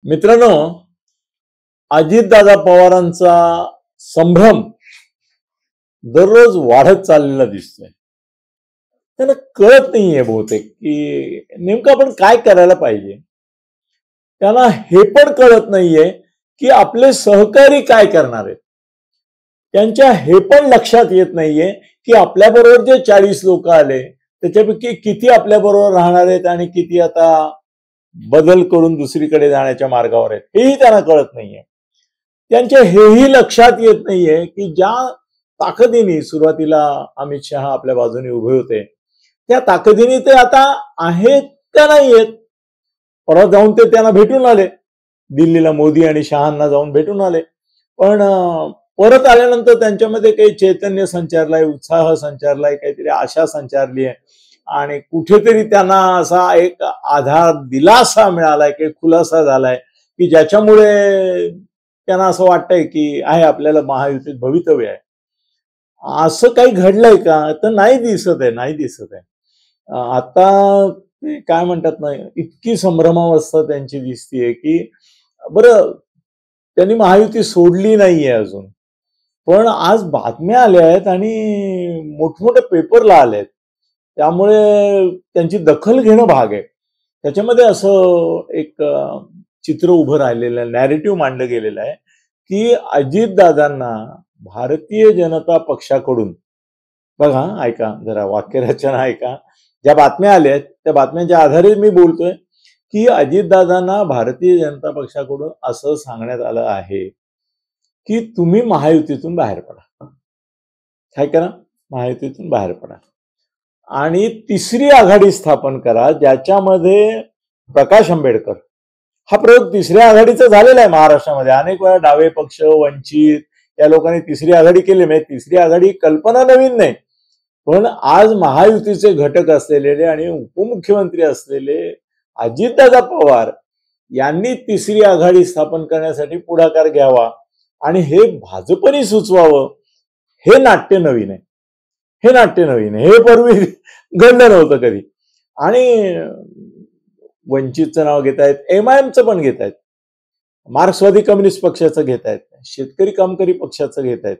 मित्रांनो, अजितदादा पवारांचा संभ्रम दररोज वाढत चाललेला दिसतोय. त्यांना कळत नाहीये बहुतेक की नेमकं आपण काय करायला पाहिजे. त्यांना हे पण कळत नाहीये की आपले सहकारी काय करणार आहेत. त्यांच्या हे पण लक्षात येत नाहीये की आपल्याबरोबर जे 40 लोक आले त्याच्यापैकी किती आपल्याबरोबर राहणार आहेत आणि किती आता बदल करून दुसरीकडे जाण्याच्या मार्गावर आहेत, हेही त्यांना कळत नाहीये. त्यांच्या हेही लक्षात येत नाहीये की ज्या ताकदीने सुरुवातीला अमित शहा आपल्या बाजूने उभे होते, त्या ताकदीने ते आता आहेत का नाहीयेत. परवा जाऊन ते त्यांना भेटून आले, दिल्लीला मोदी आणि शहांना जाऊन भेटून आले. पण परत आल्यानंतर त्यांच्यामध्ये काही चैतन्य संचारलाय, उत्साह संचारलाय, काहीतरी आशा संचारली आहे आणि कुठेतरी त्यांना असा एक आधार, दिलासा मिळालाय, काही खुलासा झालाय की ज्याच्यामुळे त्यांना असं वाटतंय की आहे आपल्याला महायुतीत भवितव्य आहे. असं काही घडलंय का, तर नाही दिसत आहे. आता काय म्हणतात ना, इतकी संभ्रमावस्था त्यांची दिसतीये की बरं, त्यांनी महायुती सोडली नाहीये अजून, पण आज बातम्या आल्या आहेत आणि मोठमोठ्या पेपरला आल्या आहेत, त्यामुळे त्यांची दखल घेणं भाग आहे. त्याच्यामध्ये असं एक चित्र उभं राहिलेलं आहे, नॅरेटिव्ह मांडलं गेलेलं आहे की अजितदादांना भारतीय जनता पक्षाकडून, बघा ऐका जरा वाक्यरचना ऐका, ज्या बातम्या आल्या आहेत त्या बातम्यांच्या आधारे मी बोलतोय की अजितदादांना भारतीय जनता पक्षाकडून असं सांगण्यात आलं आहे की तुम्ही महायुतीतून बाहेर पडा. काय करा? महायुतीतून बाहेर पडा आणि तिसरी आघाडी स्थापन करा, ज्याच्यामध्ये प्रकाश आंबेडकर, हा प्रयोग तिसऱ्या आघाडीचा झालेला आहे महाराष्ट्रामध्ये. अनेक वेळा डावे पक्ष, वंचित या लोकांनी तिसरी आघाडी केली. म्हणजे तिसरी आघाडी कल्पना नवीन नाही, पण आज महायुतीचे घटक असलेले आणि उपमुख्यमंत्री असलेले अजितदादा पवार यांनी तिसरी आघाडी स्थापन करण्यासाठी पुढाकार घ्यावा आणि हे भाजपने सुचवावं, हे नाट्य नवीन आहे. हे पूर्वी घडलं नव्हतं कधी. आणि वंचितचं नाव घेत आहेत, MIMचं पण घेत आहेत, मार्क्सवादी कम्युनिस्ट पक्षाचं घेत आहेत, शेतकरी कामकरी पक्षाचं घेत आहेत.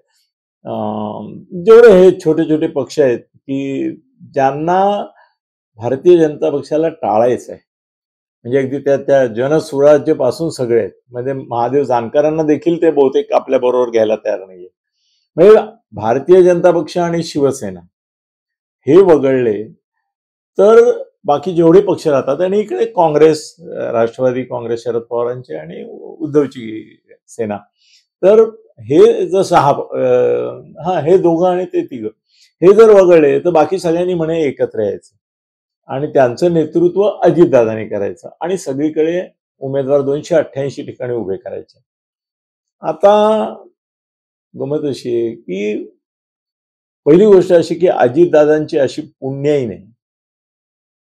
जेवढे हे छोटे छोटे पक्ष आहेत की ज्यांना भारतीय जनता पक्षाला टाळायचं आहे, म्हणजे अगदी त्या जनसुराज्यपासून सगळे आहेत. म्हणजे महादेव जानकरांना देखील ते बहुतेक आपल्या बरोबर घ्यायला तयार नाहीये. म्हणजे भारतीय जनता पक्ष आणि शिवसेना हे वगळले तर बाकी जेवढे पक्ष राहतात, आणि इकडे काँग्रेस, राष्ट्रवादी काँग्रेस शरद पवारांचे आणि उद्धवची सेना, तर हे जर हे दोघं आणि ते तिघं हे जर वगळले तर बाकी सगळ्यांनी म्हणे एकत्र यायचं आणि त्यांचं नेतृत्व अजितदादांनी करायचं आणि सगळीकडे उमेदवार 288 ठिकाणी उभे करायचे. आता गमत अशी आहे की पहिली गोष्ट अशी की अजितदादांची अशी पुण्याई नाही,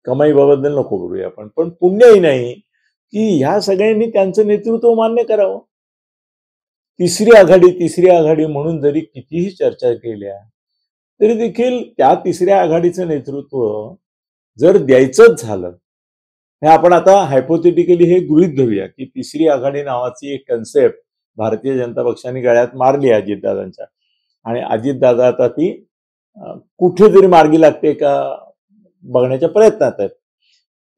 कमाईबाबद्दल नको बोलूया आपण, पण पुण्याई नाही की ह्या सगळ्यांनी त्यांचं नेतृत्व मान्य करावं. तिसरी आघाडी म्हणून जरी कितीही चर्चा केल्या तरी देखील त्या तिसऱ्या आघाडीचं नेतृत्व जर द्यायचंच झालं, हे आपण आता हायपोथेटिकली हे गृहीत धरूया की तिसरी आघाडी नावाची एक कन्सेप्ट भारतीय जनता पक्षाने गळ्यात मारली अजितदादांच्या, आणि अजितदादा आता ती कुठेतरी मार्गी लागते का बघण्याच्या प्रयत्नात आहेत.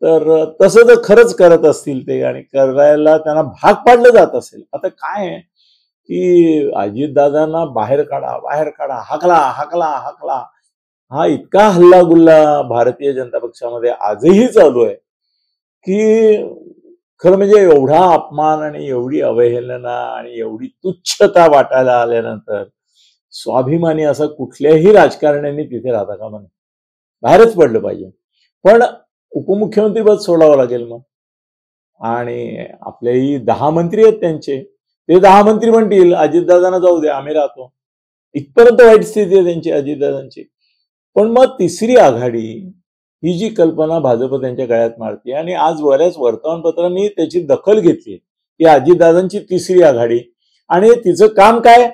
तर तसं जर खरंच करत असतील ते आणि करायला त्यांना भाग पाडलं जात असेल, आता काय आहे की अजितदादांना बाहेर काढा, हाकला, हा इतका हल्लागुल्ला भारतीय जनता पक्षामध्ये आजही चालू आहे की खरं म्हणजे एवढा अपमान आणि एवढी अवहेलना आणि एवढी तुच्छता वाटायला आल्यानंतर स्वाभिमानी असं कुठल्याही राजकारण्यांनी तिथे राहता कामा नये, बाहेरच पडलं पाहिजे. पण उपमुख्यमंत्री पद सोडावं लागेल मग, आणि आपलेही 10 मंत्री आहेत त्यांचे, ते 10 मंत्री म्हणतील अजितदादांना जाऊ दे, आम्ही राहतो. इथपर्यंत वाईट स्थिती आहे त्यांची, अजितदादांची. पण मग तिसरी आघाडी ही जी कल्पना भाजप त्यांच्या गळ्यात मारते, आणि आज बऱ्याच वर्तमानपत्रांनी त्याची दखल घेतली की अजितदादांची तिसरी आघाडी, आणि तिचं काम काय,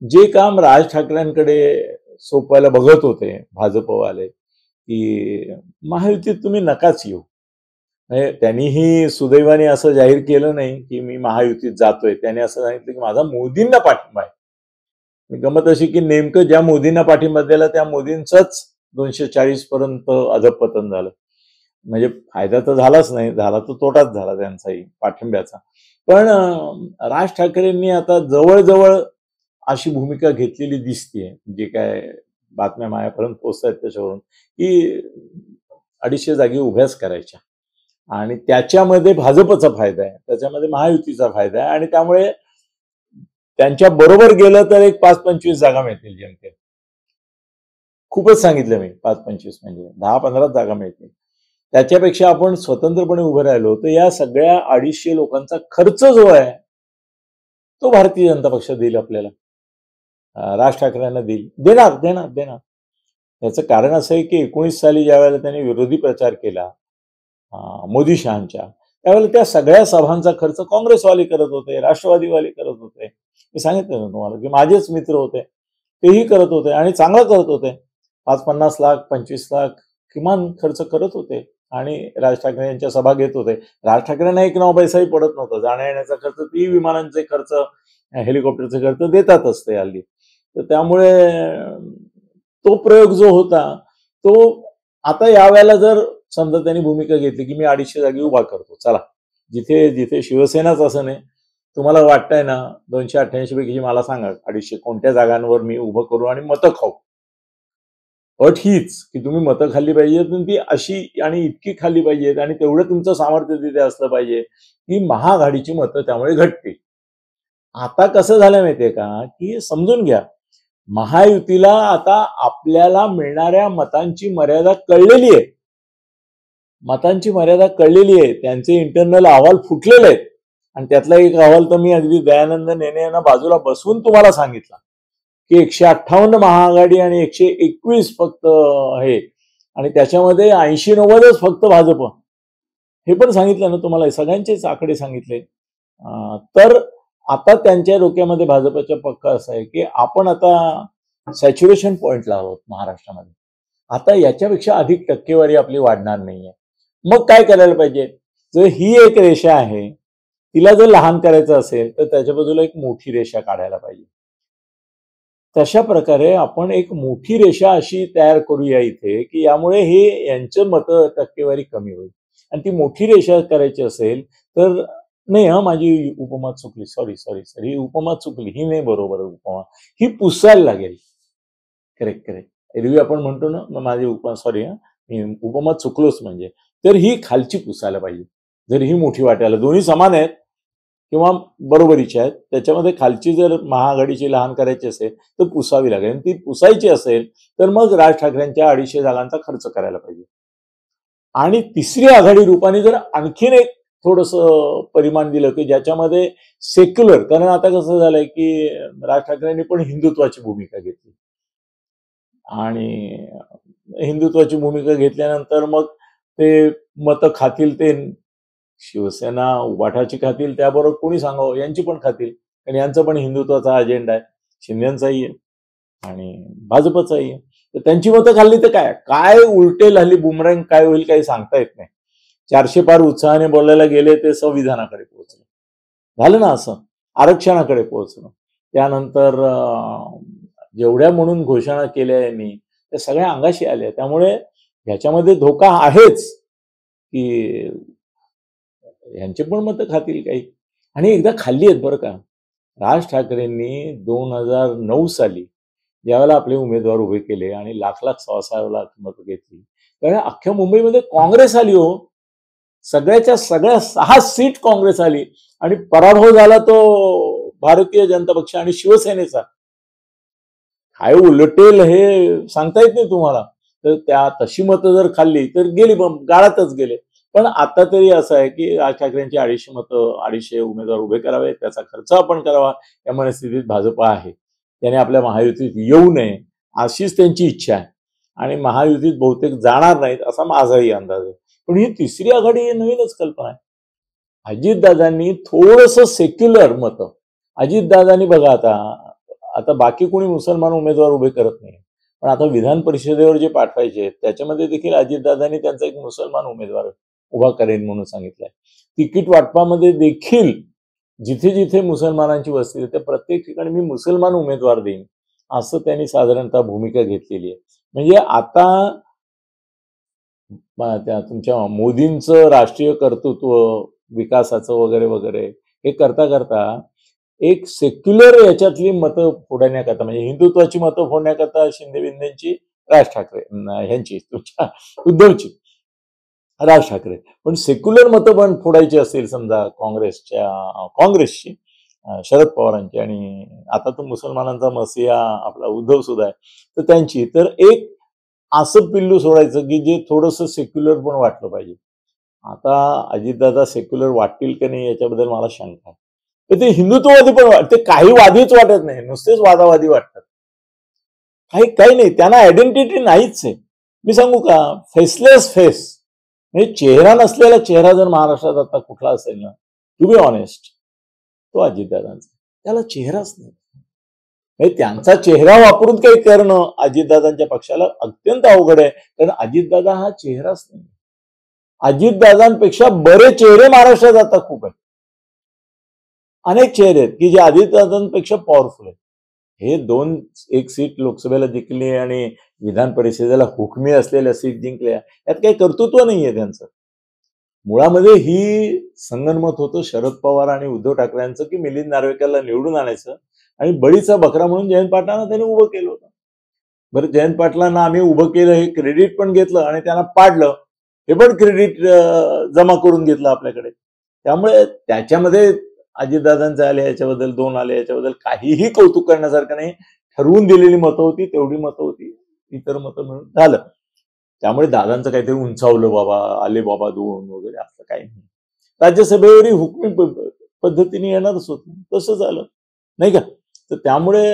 जे काम राज ठाकरेंकडे सोपवायला बघत होते भाजपवाले की महायुतीत तुम्ही नकाच येऊ, त्यांनीही सुदैवाने असं जाहीर केलं नाही की मी महायुतीत जातोय. त्याने असं सांगितलं की माझा मोदींना पाठिंबा आहे. गमत अशी की नेमकं ज्या मोदींना पाठिंबा दिला त्या मोदींचंच 240 पर्यंत अधपतन झालं. म्हणजे फायदा तर झालाच नाही, झाला तर तोटाच झाला त्यांचाही पाठिंब्याचा. पण राज ठाकरेंनी आता जवळजवळ अशी भूमिका घेतलेली दिसतीये, जे काय बातम्या माझ्यापर्यंत पोहोचतायत त्याच्यावरून, की 250 जागी उभ्याच करायच्या आणि त्याच्यामध्ये भाजपचा फायदा आहे, त्याच्यामध्ये महायुतीचा फायदा आहे आणि त्यामुळे त्यांच्या बरोबर गेलं तर एक 5-25 जागा मिळतील जनतेत. खूपच सांगितलं मी, 5-25 म्हणजे 10-15 जागा मिळतील. त्याच्यापेक्षा आपण स्वतंत्रपणे उभे राहिलो तर या सगळ्या 250 लोकांचा खर्च जो आहे तो भारतीय जनता पक्ष देईल आपल्याला, राज ठाकरेंना देईल, देणार देणार देणार. याचं कारण असं आहे की 19 साली ज्या वेळेला त्यांनी विरोधी प्रचार केला मोदी शहांच्या, त्यावेळेला त्या सगळ्या सभांचा खर्च काँग्रेसवाले करत होते, राष्ट्रवादीवाले करत होते. मी सांगितलं ना तुम्हाला की माझेच मित्र होते, तेही करत होते आणि चांगला करत होते. 5-50 लाख 25 लाख किमान खर्च करत होते आणि राज ठाकरे यांच्या सभा घेत होते. राज ठाकरेंना एक नाव पैसाही पडत नव्हता. जाण्या येण्याचा खर्च, ती विमानांचे खर्च, हेलिकॉप्टरचे खर्च देतातच ते हल्ली. तर त्यामुळे तो प्रयोग जो होता तो आता यावेळेला जर समजा त्यांनी भूमिका घेतली की मी 250 जागी उभा करतो, चला जिथे जिथे शिवसेनाच असं नाही, तुम्हाला वाटतंय ना 288 पैकी मला सांगा 250 कोणत्या जागांवर मी उभं करू आणि मतं खाऊ. अट हीच की तुम्ही मतं खाल्ली पाहिजेत, ती अशी आणि इतकी खाल्ली पाहिजेत आणि तेवढं तुमचं सामर्थ्य तिथे असलं पाहिजे की महाआघाडीची मतं त्यामुळे घटतील. आता कसं झालं माहितीये का की समजून घ्या, महायुतीला आता आपल्याला मिळणाऱ्या मतांची मर्यादा कळलेली आहे, मतांची मर्यादा कळलेली आहे. त्यांचे इंटरनल अहवाल फुटलेले आहेत आणि त्यातला एक अहवाल तर मी अगदी दयानंद नेने यांना बाजूला बसवून तुम्हाला सांगितला की 158 महाआघाडी आणि 121 फक्त हे, आणि त्याच्यामध्ये 80-90च फक्त भाजप. हे पण सांगितलं ना तुम्हाला, सगळ्यांचेच आकडे सांगितले. तर आता त्यांच्या डोक्यामध्ये भाजपच्या पक्का असं आहे की आपण आता सॅच्युरेशन पॉइंटला आहोत महाराष्ट्रामध्ये, आता याच्यापेक्षा अधिक टक्केवारी आपली वाढणार नाहीये. मग काय करायला पाहिजे, जर ही एक रेषा आहे तिला जर लहान करायचं असेल तर त्याच्या बाजूला एक मोठी रेषा काढायला पाहिजे. तशा प्रकारे आपण एक मोठी रेषा अशी तयार करूया इथे की यामुळे हे यांचं मत टक्केवारी कमी होईल. आणि ती मोठी रेषा करायची असेल तर नाही, माझी उपमा चुकली, सॉरी सॉरी सॉरी, ही उपमा चुकली, ही नाही बरोबर उपमा, ही पुसायला लागेल. करेक्ट करेक्ट, एरवी आपण म्हणतो ना माझी उपमा, सॉरी मी उपमा चुकलोच. म्हणजे तर ही खालची पुसायला पाहिजे. जर ही मोठी वाटायला, दोन्ही समान आहेत किंवा बरोबरीची आहेत, त्याच्यामध्ये खालची जर महाआघाडीची लहान करायची असेल तर पुसावी लागेल. आणि ती पुसायची असेल तर मग राज ठाकरेंच्या 250 जागांचा खर्च करायला पाहिजे. आणि तिसरी आघाडी रूपाने जर आणखीन एक थोडस परिमाण दिलं की ज्याच्यामध्ये सेक्युलर, कारण आता कसं झालंय की राज ठाकरेंनी पण हिंदुत्वाची भूमिका घेतली आणि हिंदुत्वाची भूमिका घेतल्यानंतर मग ते मतं खातील, ते शिवसेना उबाठाची खातील, त्याबरोबर कोणी सांगावं यांची पण खातील, कारण यांचा पण हिंदुत्वाचा अजेंडा आहे, शिंदेचाही आहे आणि भाजपचाही आहे. तर त्यांची मतं खाल्ली तर काय काय उलटेल, हल्ली बुमरँग काय होईल काही सांगता येत नाही. 400 पार उत्साहाने बोलायला गेले ते संविधानाकडे पोहोचले, झालं ना असं, आरक्षणाकडे पोहोचलं. त्यानंतर जेवढ्या म्हणून घोषणा केल्या यांनी त्या सगळ्या अंगाशी आल्या. त्यामुळे ह्याच्यामध्ये धोका आहेच की यांचे पण मतं खातील काही, आणि एकदा खाल्ली आहेत बरं का. राज ठाकरेंनी 2009 साली ज्यावेळेला आपले उमेदवार उभे केले आणि लाख 6.5 लाख मतं घेतली, त्यावेळेला अख्ख्या मुंबईमध्ये काँग्रेस आली हो, सगळ्या 6 सीट काँग्रेस आली आणि पराभव झाला तो भारतीय जनता पक्ष आणि शिवसेनेचा. काय उलटेल हे सांगता येत नाही तुम्हाला. तर त्या तशी मतं जर खाल्ली तर गेली, गाळातच गेले. पण आता तरी असं आहे की राज ठाकरेंची 250 मतं, 250 उमेदवार उभे करावे, त्याचा खर्च आपण करावा, या मनस्थितीत भाजप आहे. त्याने आपल्या महायुतीत येऊ नये अशीच त्यांची इच्छा आहे आणि महायुतीत बहुतेक जाणार नाहीत असा माझाही अंदाज आहे. पण ही तिसरी आघाडी ही नवीनच कल्पना आहे. अजितदादांनी थोडस सेक्युलर मतं, अजितदादांनी बघा आता बाकी कोणी मुसलमान उमेदवार उभे करत नाही, पण आता विधान परिषदेवर जे पाठवायचे त्याच्यामध्ये देखील अजितदादांनी त्यांचा एक मुसलमान उमेदवार उभा करेन म्हणून सांगितलंय. तिकीट वाटपामध्ये देखील जिथे जिथे मुसलमानांची वस्ती आहे त्या प्रत्येक ठिकाणी मी मुसलमान उमेदवार देईन असं त्यांनी साधारणतः भूमिका घेतलेली आहे. म्हणजे आता त्या तुमच्या मोदींचं राष्ट्रीय कर्तृत्व विकासाचं वगैरे वगैरे हे करता करता एक सेक्युलर याच्यातली मतं फोडण्याकरता म्हणजे हिंदुत्वाची मतं फोडण्याकरता शिंदे बिंदेची राज ठाकरे ह्यांची तुमच्या उद्धवची राज ठाकरे पण सेक्युलर मतं पण फोडायची असेल समजा काँग्रेसची शरद पवारांची आणि आता तो मुसलमानांचा मसिया आपला उद्धव सुद्धा आहे तर त्यांची तर एक असं पिल्लू सोडायचं की जे थोडंसं सेक्युलर पण वाटलं पाहिजे. आता अजितदादा सेक्युलर वाटतील का नाही याच्याबद्दल मला शंका आहे. तर ते हिंदुत्ववादी पण वाटते काही वादीच वाटत नाही नुसतेच वादावादी वाटतात काही नाही त्यांना आयडेंटिटी नाहीच आहे. मी सांगू का फेसलेस फेस म्हणजे चेहरा नसलेला चेहरा जर महाराष्ट्रात आता कुठला असेल ना टू बी ऑनेस्ट तो अजितदादांचा त्याला चेहराच नाही. त्यांचा चेहरा वापरून काही करणं अजितदादांच्या पक्षाला अत्यंत अवघड आहे कारण अजितदादा हा चेहराच नाही. अजितदादांपेक्षा बरे चेहरे महाराष्ट्रात आता खूप आहेत. अनेक चेहरे आहेत की जे अजितदादांपेक्षा पॉवरफुल आहेत. हे 2-1 सीट लोकसभेला जिंकली आणि विधान परिषदेला हुकमी असलेल्या सीट जिंकल्या यात काही कर्तृत्व नाहीये त्यांचं. मुळामध्ये ही संगनमत होतं शरद पवार आणि उद्धव ठाकरे यांचं की मिलिंद नार्वेकरला निवडून आणायचं आणि बळीचा बकरा म्हणून जयंत पाटलांना त्यांनी उभं केलं होतं. बरं जयंत पाटलांना आम्ही उभं केलं हे क्रेडिट पण घेतलं आणि त्यांना पाडलं हे पण क्रेडिट जमा करून घेतलं आपल्याकडे. त्यामुळे त्याच्यामध्ये अजितदादांचे आले याच्याबद्दल 2 आले याच्याबद्दल काहीही कौतुक करण्यासारखं नाही. ठरवून दिलेली मतं होती तेवढी मतं होती इतर मतं मिळून झालं. त्यामुळे दादांचं काहीतरी उंचावलं बाबा आले बाबा 2 वगैरे असं काही नाही. राज्यसभेवरही हुकमी पद्धतीने येणारच होतं तसं झालं नाही का. तर त्यामुळे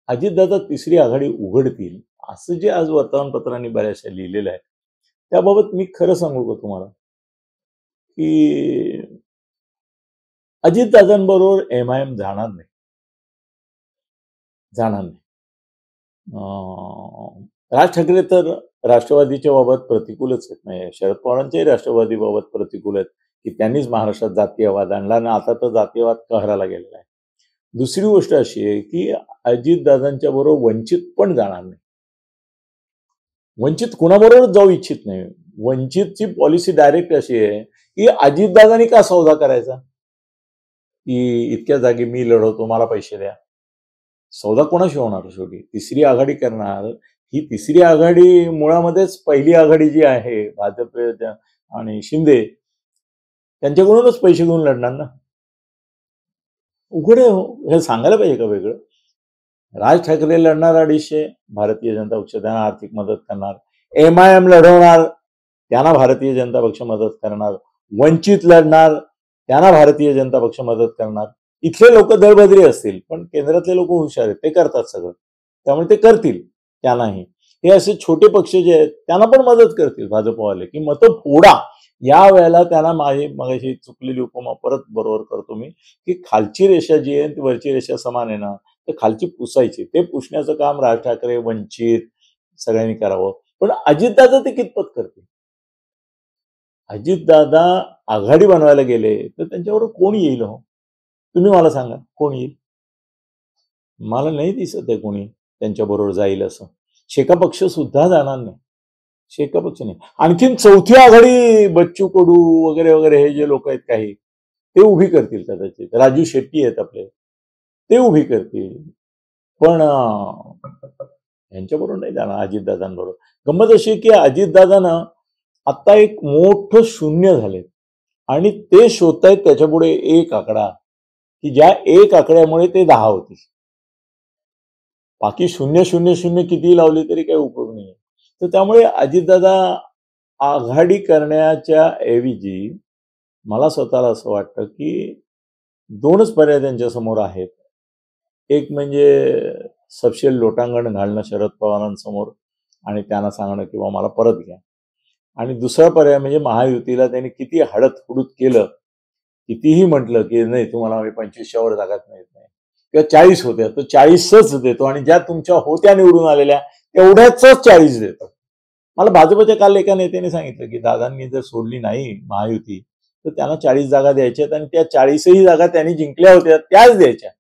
अजितदादा तिसरी आघाडी उघडतील असं जे आज वर्तमानपत्रांनी बऱ्याचशा लिहिलेलं आहे त्याबाबत मी खरं सांगू का तुम्हाला की अजितदादांबरोबर MIM जाणार नाही. राज ठाकरे तर राष्ट्रवादीच्या बाबत प्रतिकूलच आहेत. नाही शरद पवारांच्याही राष्ट्रवादी बाबत प्रतिकूल आहेत की त्यांनीच महाराष्ट्रात जातीयवाद आणला आणि आता तर जातीयवाद कहराला गेलेला आहे. दुसरी गोष्ट अशी आहे की अजितदादांच्या बरोबर वंचित पण जाणार नाही. वंचित कुणाबरोबर जाऊ इच्छित नाही. वंचितची पॉलिसी डायरेक्ट अशी आहे की अजितदादांनी का सौदा करायचा की इतक्या जागी मी लढवतो मला पैसे द्या. सौदा कोणाशी होणार शेवटी तिसरी आघाडी करणार. ही तिसरी आघाडी मुळामध्येच पहिली आघाडी जी आहे भाजप आणि शिंदे त्यांच्याकडूनच पैसे घेऊन लढणार ना. उघड हे सांगायला पाहिजे का वेगळं. राज ठाकरे लढणार 250 भारतीय जनता पक्ष त्यांना आर्थिक मदत करणार. MIM लढवणार त्यांना भारतीय जनता पक्ष मदत करणार. वंचित लढणार त्यांना भारतीय जनता पक्ष मदत करणार. इथले लोक दळभद्री असतील पण केंद्रातले लोक हुशार आहेत ते करतात सगळं त्यामुळे ते करतील त्यांनाही. हे असे छोटे पक्ष जे आहेत त्यांना पण मदत करतील भाजपवाले की मतं फोडा. या वेळेला त्यांना मगाशी चुकलेली उपमा परत बरोबर करतो मी की खालची रेषा जी आहे ती वरची रेषा समान आहे ना तर खालची पुसायची. ते पुसण्याचं काम राज ठाकरे वंचित सगळ्यांनी करावं. पण अजितदादा ते कितपत करतील. अजितदादा आघाडी बनवायला गेले तर त्यांच्याबरोबर कोण येईल हो तुम्ही मला सांगा कोण येईल. मला नाही दिसत आहे कोणी त्यांच्याबरोबर जाईल असं. शेका पक्ष सुद्धा जाणार नाही. शेका पक्ष नाही. आणखीन चौथी आघाडी बच्चू कडू वगैरे वगैरे हे जे लोक आहेत काही ते उभी करतील कदाचित. राजू शेट्टी आहेत आपले ते उभी करतील पण यांच्याबरोबर नाही जाणार अजितदादांबरोबर. गंमत अशी की अजितदादांना आता एक मोठं शून्य झाले आणि ते शोधतायत त्याच्यापुढे एक आकडा की ज्या एक आकड्यामुळे ते 10 होतील. बाकी 0-0-0 किती लावली तरी काही उपयोग नाही. तर त्यामुळे अजितदादा आघाडी करण्याच्या ऐवजी मला स्वतःला असं वाटतं की 2च पर्याय त्यांच्या समोर आहेत. एक म्हणजे सपशेल लोटांगण घालणं शरद पवारांसमोर आणि त्यांना सांगणं किंवा मला परत घ्या. आणि दुसरा पर्याय म्हणजे महायुतीला त्यांनी किती हडत हुडूत केलं कितीही म्हटलं की नाही तुम्हाला आम्ही 25च्या वर जागाच नाही किंवा 40 होत्या तर 40च देतो आणि ज्या तुमच्या होत्या निवडून आलेल्या तेवढ्याच 40 देतो. मला भाजपच्या काल एका नेत्याने सांगितलं की दादांनी जर सोडली नाही महायुती तर त्यांना 40 जागा द्यायच्यात आणि त्या 40ही जागा त्यांनी जिंकल्या होत्या त्याच द्यायच्या.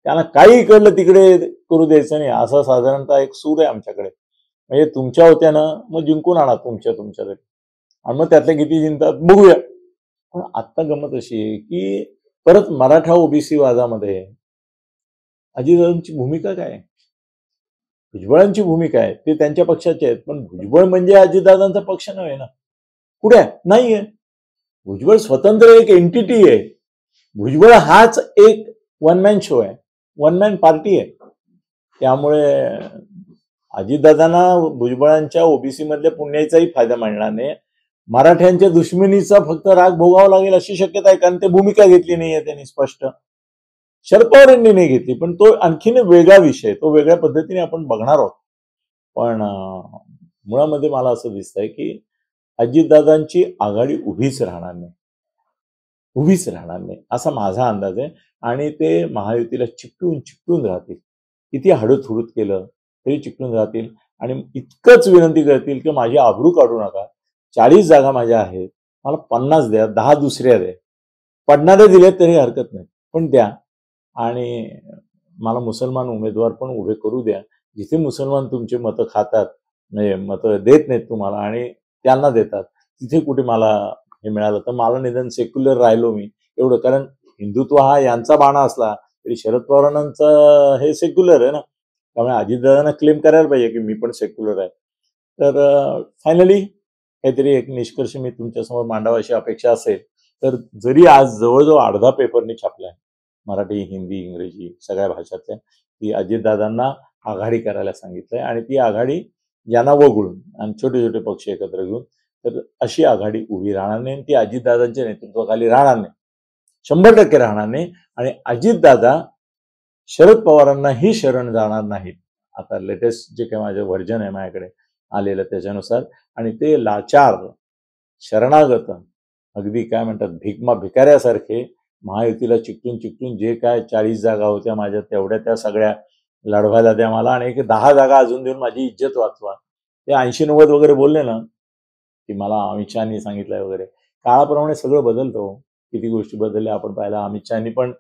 त्यांना काही इकडलं तिकडे करू द्यायचं नाही, असा साधारणतः एक सूर आहे आमच्याकडे. म्हणजे तुमच्या होत्या ना, मग जिंकून आणा तुमच्या तरी, आणि मग त्यातल्या किती जिंकतात बघूया. पण आत्ता गमत अशी आहे की परत मराठा ओबीसी वादामध्ये अजितदादांची भूमिका काय, भुजबळांची भूमिका आहे, ते त्यांच्या पक्षाचे आहेत, पण भुजबळ म्हणजे अजितदादांचा पक्ष नव्हे ना. कुठे आहे? नाहीये. भुजबळ स्वतंत्र एक एंटिटी आहे. भुजबळ हाच एक वन मॅन शो आहे, वन मॅन पार्टी आहे. त्यामुळे अजितदादांना भुजबळांच्या ओबीसी मधल्या पुण्याचाही फायदा मिळणार नाही. मराठ्यांच्या दुश्मनीचा फक्त राग भोगावा लागेल अशी शक्यता आहे, कारण ते भूमिका घेतली नाहीये त्यांनी स्पष्ट. शरद पवार यांनी नाही घेतली, पण तो आणखीन वेगळा विषय, तो वेगळ्या पद्धतीने आपण बघणार आहोत. पण मुळामध्ये मला असं दिसतंय की अजितदादांची आघाडी उभीच राहणार नाही असा माझा अंदाज आहे. आणि ते महायुतीला चिकटून राहतील. किती हडूत केलं तरी चिकटून राहतील आणि इतकंच विनंती करतील की माझी आबरू काढू नका. 40 जागा माझ्या आहेत, मला 50 द्या, 10 दुसऱ्या द्या, पडणारे दिले तरी हरकत नाही, पण द्या. आणि मला मुसलमान उमेदवार पण उभे करू द्या. जिथे मुसलमान तुमचे मतं खातात, म्हणजे मतं देत नाहीत तुम्हाला आणि त्यांना देतात, तिथे कुठे मला हे मिळालं तर मला निदान सेक्युलर राहिलो मी एवढं. कारण हिंदुत्व हा यांचा बाणा असला तरी शरद पवारांचा हे सेक्युलर आहे ना. त्यामुळे अजितदादांना क्लेम करायला पाहिजे की मी पण सेक्युलर आहे. तर फायनली काहीतरी एक निष्कर्ष मी तुमच्यासमोर मांडावा अशी अपेक्षा असेल तर, जरी आज जवळजवळ अर्धा पेपरनी छापलाय मराठी, हिंदी, इंग्रजी सगळ्या भाषातल्या, की अजितदादांना आघाडी करायला सांगितलंय आणि ती आघाडी यांना वगळून आणि छोटे छोटे पक्ष एकत्र घेऊन, तर अशी आघाडी उभी राहणार नाही. ती अजितदादांच्या नेतृत्वाखाली राहणार नाही, 100% राहणार नाही. आणि अजितदादा शरद पवारांनाही शरण जाणार नाहीत. आता लेटेस्ट जे काही माझं व्हर्जन आहे माझ्याकडे आलेलं त्याच्यानुसार, आणि ते लाचार, शरणागत, अगदी काय म्हणतात भिकाऱ्यासारखे महायुतीला चिकटून जे काय 40 जागा होत्या माझ्या तेवढ्या त्या सगळ्या लढवायला द्या मला, आणि 10 जागा अजून देऊन माझी इज्जत वाचवा. ते 80-90 वगैरे बोलले ना की मला अमित शहानी सांगितलंय वगैरे, काळाप्रमाणे सगळं बदलतो. किती गोष्टी बदलल्या आपण पाहिला. अमित शहानी पण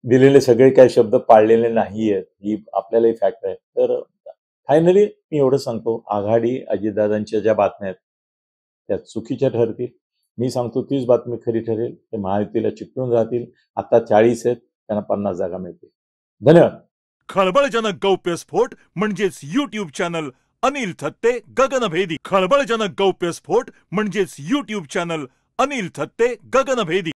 दिलेले सगळे काही शब्द पाळलेले नाहीयेत, ही आपल्यालाही फॅक्ट आहे. तर फायनली मी एवढं सांगतो, आघाडी अजितदादांच्या ज्या बातम्या आहेत त्या चुकीच्या ठरतील. मी सांगतो तीच बातमी खरी ठरेल. ते महायुतीला चिकटून राहतील. आता 40 आहेत, त्यांना 50 जागा मिळतील. धन्यवाद. खळबळजनक गौप्यस्फोट म्हणजेच YouTube चॅनल अनिल थत्ते गगनभेदी. खळबळजनक गौप्यस्फोट म्हणजेच YouTube चॅनल अनिल थत्ते गगनभेदी.